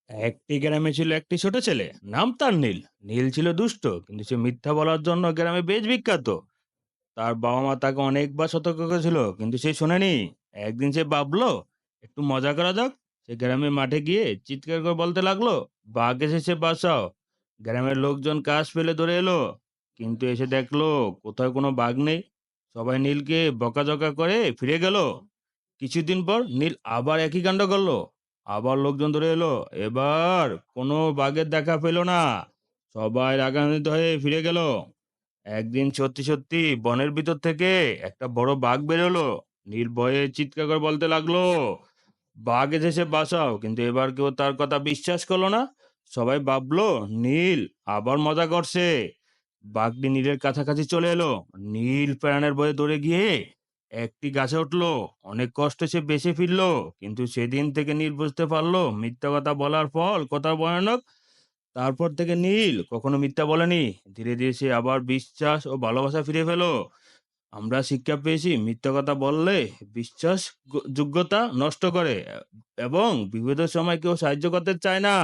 একটি গ্রামে ছিল একটি ছোট ছেলে, নাম তার নীল। নীল ছিল দুষ্ট, কিন্তু সে মিথ্যা বলার জন্য গ্রামে বেশ বিখ্যাত। তার বাবা মা তাকে অনেকবার সতর্ক করেছিল, কিন্তু সে শোনেনি। একদিন সে ভাবলো, একটু মজা করা যাক। সে গ্রামের মাঠে গিয়ে চিৎকার করে বলতে লাগলো, বাঘ এসেছে, বাঁচাও। গ্রামের লোকজন কাজ ফেলে ধরে এলো, কিন্তু এসে দেখলো কোথাও কোনো বাঘ নেই। সবাই নীলকে বকাঝকা করে ফিরে গেল। কিছুদিন পর নীল আবার একই কাণ্ড করলো। আবার লোকজন ধরে এলো। এবার কোনো বাঘের দেখা পেল না। সবাই রাগান্বিত হয়ে ফিরে গেল। একদিন সত্যি সত্যি বনের ভিতর থেকে একটা বড় বাঘ বেরোলো। নীল ভয়ে চিৎকার করে বলতে লাগলো, বাঘ এসেছে, বাঁচাও। কিন্তু এবার কেউ তার কথা বিশ্বাস করলো না। সবাই ভাবলো নীল আবার মজা করছে। বাঘটি নীলের কাছাকাছি চলে এলো। নীল প্রাণের ভয়ে দৌড়ে গিয়ে একটি গাছে উঠলো। অনেক কষ্টে সে বেঁচে ফিরলো। কিন্তু সেদিন থেকে নীল বুঝতে পারলো মিথ্যা কথা বলার ফল কত ভয়ানক। তারপর থেকে নীল কখনো মিথ্যা বলেনি। ধীরে ধীরে সে আবার বিশ্বাস ও ভালোবাসা ফিরে পেলো। আমরা শিক্ষা পেয়েছি মিথ্যা কথা বললে যোগ্যতা নষ্ট করে, এবং বিপদের সময় কেউ সাহায্য করতে চায় না।